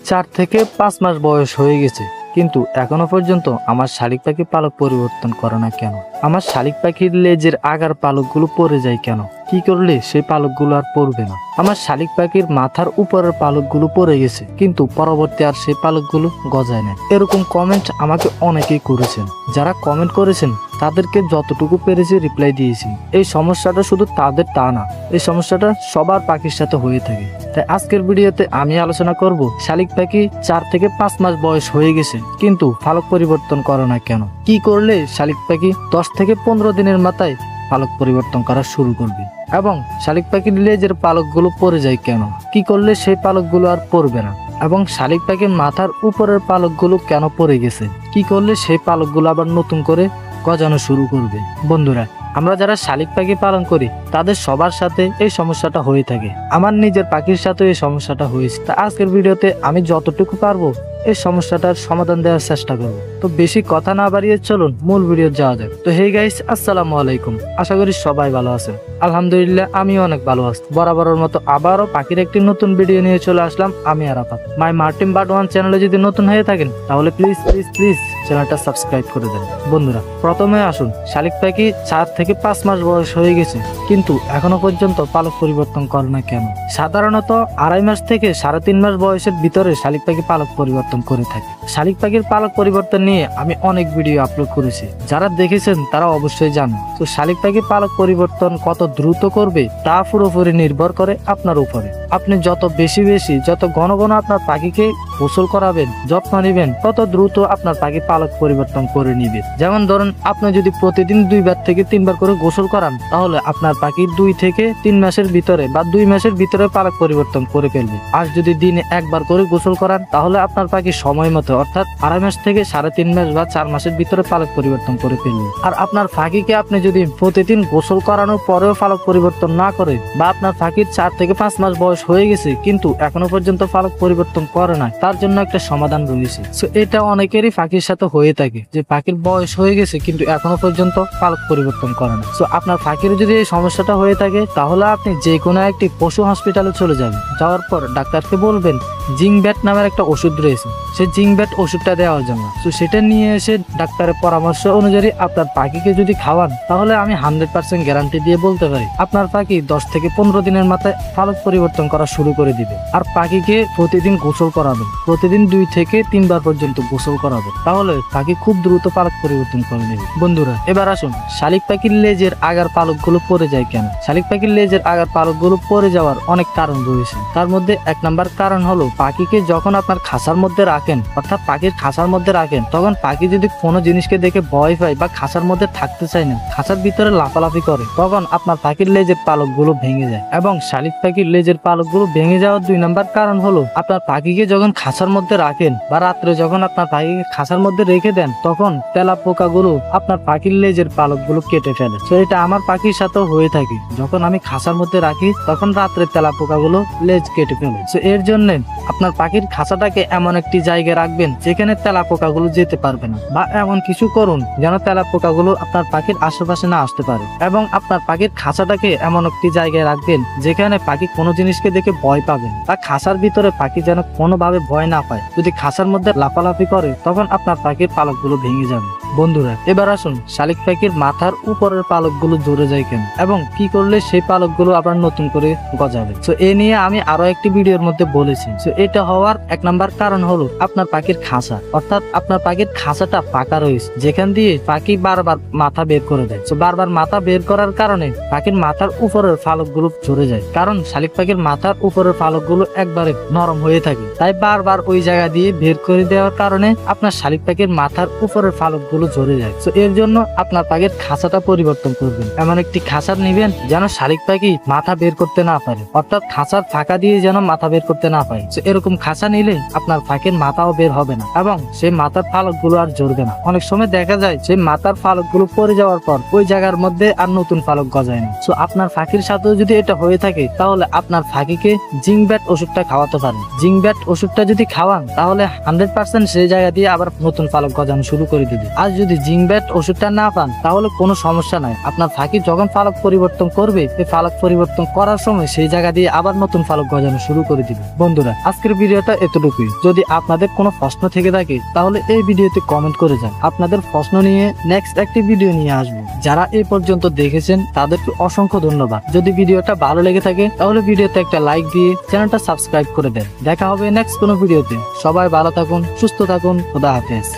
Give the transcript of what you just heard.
4 থেকে 5 মাস বয়স হয়ে গেছে, কিন্তু এখনো পর্যন্ত আমার শালিক পাখি পালক পরিবর্তন করে না কেন? আমার শালিক পাখির লেজের আগার পালকগুলো পড়ে যায় কেন? কি করলে সেই পালকগুলো আর পড়বে না? আমার শালিক পাখির মাথার উপরের পালকগুলো পড়ে গেছে, কিন্তু পরবর্তী আর সেই পালকগুলো গজায় না। এরকম কমেন্ট আমাকে অনেকেই করেছেন। যারা কমেন্ট করেছেন তাদেরকে যতটুকু পেরেছি রিপ্লাই দিয়েছি। এই সমস্যাটা শুধু তাদের তা না, এই সমস্যাটা সবার পাখির সাথে হয়ে থাকে। তাই আজকের ভিডিওতে আমি আলোচনা করব শালিক পাখি 4 থেকে 5 মাস বয়স হয়ে গেছে কিন্তু পালক পরিবর্তন করে না কেন? কি করলে শালিক পাখি 10 থেকে 15 দিনের মাথায় পালক পরিবর্তন করা শুরু করবে? এবং শালিক পাখির লেজের পালকগুলো পড়ে যায় কেন? কি করলে সেই পালকগুলো আর পড়বে না? এবং শালিক পাখির মাথার উপরের পালকগুলো কেন পড়ে গেছে? কি করলে সেই পালকগুলো আবার নতুন করে গজানো শুরু করবে? বন্ধুরা, আমরা যারা শালিক পাখি পালন করি তাদের সবার সাথে এই সমস্যাটা হয়ে থাকে। আমার নিজের পাখির সাথে এই সমস্যাটা হয়েছে। তা আজকের ভিডিওতে আমি যতটুকু পারবো এই সমস্যাটার সমাধান দেওয়ার চেষ্টা করব। তো বেশি কথা না বাড়িয়ে চলুন মূল ভিডিও যাওয়া যাক। তো হে গাইস, আসসালামু আলাইকুম। আশা করি সবাই ভালো আছেন। আলহামদুলিল্লাহ আমিও অনেক ভালো আছি। বরাবরের মতো আবারও পাখির একটি নতুন ভিডিও নিয়ে চলে আসলাম আমি আরাফাত। মাই মার্টিন বার্ড ওয়ান চ্যানেলে যদি নতুন হয়ে থাকেন তাহলে প্লিজ প্লিজ প্লিজ চ্যানেলটা সাবস্ক্রাইব করে দেন। বন্ধুরা, প্রথমে আসুন, শালিক পাখি 4 থেকে 5 মাস বয়স হয়ে গেছে কিন্তু এখনো পর্যন্ত পালক পরিবর্তন করে না কেন? সাধারণত 2.5 মাস থেকে 3.5 মাস বয়সের ভিতরে শালিক পাখি পালক পরিবর্তন করে থাকে। শালিক পাখির পালক পরিবর্তন নিয়ে আমি অনেক ভিডিও আপলোড করেছি, যারা দেখেছেন তারা অবশ্যই জানেন। তো শালিক পাখি পালক পরিবর্তন কত দ্রুত করবে তা পুরোপুরি নির্ভর করে আপনার উপরে। আপনি যত বেশি যত ঘন ঘন আপনার পাখিকে গোসল করাবেন, যত্ন নেবেন, তত দ্রুত আপনার পাখি পালক পরিবর্তন করে নিবে। যেমন ধরুন, আপনি যদি প্রতিদিন 2 বার থেকে 3 বার করে গোসল করান তাহলে আপনার পাখি 2 থেকে 3 মাসের ভিতরে বা 2 মাসের ভিতরে পালক পরিবর্তন করে ফেলবে। আর যদি দিনে 1 বার করে গোসল করান তাহলে আপনার পাখি সময় মতো অর্থাৎ 2.5 মাস থেকে 3.5 মাস বা 4 মাসের ভিতরে পালক পরিবর্তন করে ফেলবে। আর আপনার পাখিকে আপনি যদি প্রতিদিন গোসল করানোর পরেও পালক পরিবর্তন না করে বা আপনার পাখির 4 থেকে 5 মাস বয়স হয়ে গেছে কিন্তু এখনো পর্যন্ত পালক পরিবর্তন করে না, তার জন্য একটা সমাধান রয়েছে। সো এটা অনেকেরই পাখির সাথে হয়ে থাকে যে পাখির বয়স হয়ে গেছে কিন্তু এখনো পর্যন্ত পালক পরিবর্তন করে না। সো আপনার পাখির যদি এই সমস্যাটা হয়ে থাকে তাহলে আপনি যে কোনো একটি পশু হসপিটালে চলে যাবেন। যাওয়ার পর ডাক্তারকে বলবেন জিঙ্ক ব্যাট নামের একটা ওষুধ রয়েছে, সেই জিঙ্ক ব্যাট ওষুধটা দেওয়ার জন্য। তো সেটা নিয়ে এসে ডাক্তারের পরামর্শ অনুযায়ী আপনার পাখিকে যদি খাওয়ান তাহলে আমি 100% গ্যারান্টি দিয়ে বলতে পারি আপনার পাখি 10 থেকে 15 দিনের মাথায় পালক পরিবর্তন করা শুরু করে দিবে। আর পাখিকে প্রতিদিন গোসল করাবেন, প্রতিদিন 2 থেকে 3 বার পর্যন্ত গোসল করাবেন, তাহলে পাখি খুব দ্রুত পালক পরিবর্তন করে নেবে। বন্ধুরা, এবার আসুন, শালিক পাখির লেজের আগার পালকগুলো পড়ে যায় কেন? শালিক পাখির লেজের আগার পালকগুলো পড়ে যাওয়ার অনেক কারণ রয়েছে। তার মধ্যে 1 নাম্বার কারণ হলো পাখিকে যখন আপনার খাঁচার মধ্যে রাখেন অর্থাৎ পাখির খাঁচার মধ্যে রাখেন তখন পাখি যদি কোনো জিনিসকে দেখে ভয় পায় বা খাঁচার মধ্যে থাকতে চায় না, খাঁচার ভিতরে লাফালাফি করে, তখন আপনার পাখির লেজের পালকগুলো ভেঙে যায়। এবং শালিক পাখির লেজের পালকগুলো ভেঙে যাওয়ার 2 নাম্বার কারণ হলো আপনার পাখিকে যখন খাঁচার মধ্যে রাখেন বা রাত্রে যখন আপনার পাখিকে খাঁচার মধ্যে রেখে দেন তখন তেলাপোকাগুলো আপনার পাখির লেজের পালকগুলো কেটে ফেলে। তো এটা আমার পাখির সাথেও হয়ে থাকে। যখন আমি খাঁচার মধ্যে রাখি তখন রাত্রে তেলাপোকাগুলো লেজ কেটে ফেলে। তো এর জন্য আপনার পাখির খাঁচাটাকে এমন একটি জায়গায় রাখবেন যেখানে তেলাপোকাগুলো যেতে পারবে না, বা এমন কিছু করুন যেন তেলাপোকাগুলো আপনার পাখির আশেপাশে না আসতে পারে। এবং আপনার পাখির খাঁচাটাকে এমন একটি জায়গায় রাখবেন যেখানে পাখি কোনো জিনিসকে দেখে ভয় পাবেন, বা খাঁচার ভিতরে পাখি যেন কোনোভাবে ভয় না পায়। যদি খাঁচার মধ্যে লাফালাফি করে তখন আপনার পাখির পালকগুলো ভেঙে যাবে। বন্ধুরা, এবার আসুন, শালিক পাখির মাথার উপরের পালকগুলো ঝরে যায় কেন এবং কি করলে সেই পালকগুলো আবার নতুন করে গজাবে? তো এ নিয়ে আমি আরো একটি ভিডিওর মধ্যে বলেছি। তো এটা হওয়ার 1 নাম্বার কারণ হলো আপনার পাখির খাঁচা, অর্থাৎ আপনার পাখির খাঁচাটা ফাঁকা রয়েছে যেখান দিয়ে পাখি বারবার মাথা বের করে দেয়। তো বারবার মাথা বের করার কারণে পাখির মাথার উপরের পালকগুলো ঝরে যায়, কারণ শালিক পাখির মাথার উপরের পালকগুলো একবারে নরম হয়ে থাকে। তাই বারবার ওই জায়গা দিয়ে বের করে দেওয়ার কারণে আপনার শালিক পাখির মাথার উপরের পালকগুলো ঝরে যায়। তো এর জন্য আপনার পাখির খাঁচাটা পরিবর্তন করবেন। এমন একটি খাঁচা নেবেন যেন শালিক পাখি মাথা বের করতে না পারে, অর্থাৎ খাঁচার ফাঁকা দিয়ে যেন মাথা বের করতে না পারে। তো এরকম খাঁচা নিলে আপনার পাখির মাথাও বের হবে না এবং সেই মাথার পালকগুলো আর ঝরবে না। অনেক সময় দেখা যায় সেই মাথার পালকগুলো পড়ে যাওয়ার পর ওই জায়গার মধ্যে আর নতুন পালক গজায় না। তো আপনার পাখির সাথেও যদি এটা হয়ে থাকে তাহলে আপনার পাখিকে জিঙ্ক ব্যাট ওষুধটা খাওয়াতে পারেন। জিঙ্ক ব্যাট ওষুধটা যদি খাওয়ান তাহলে 100% সেই জায়গা দিয়ে আবার নতুন পালক গজানো শুরু করে দিবে। আর আর যদি জিঙ্কব্যাট ওষুধটা না পান তাহলে কোনো সমস্যা নাই, আপনার পাখি যখন পালক পরিবর্তন করবে এই পালক পরিবর্তন করার সময় সেই জায়গা দিয়ে আবার নতুন পালক গজানো শুরু করে দিবে। বন্ধুরা আজকের ভিডিওটা এতটুকুই। যদি আপনাদের কোনো প্রশ্ন থেকে থাকে তাহলে এই ভিডিওতে কমেন্ট করে যান, আপনাদের প্রশ্ন নিয়ে নেক্সট একটি ভিডিও নিয়ে আসবো। যারা এই পর্যন্ত দেখেছেন তাদেরকে অসংখ্য ধন্যবাদ। যদি ভিডিওটা ভালো লেগে থাকে তাহলে ভিডিওতে একটা লাইক দিয়ে চ্যানেলটা সাবস্ক্রাইব করে দেন। দেখা হবে নেক্সট কোনো ভিডিওতে। সবাই ভালো থাকুন, সুস্থ থাকুন, খোদা হাফেজ।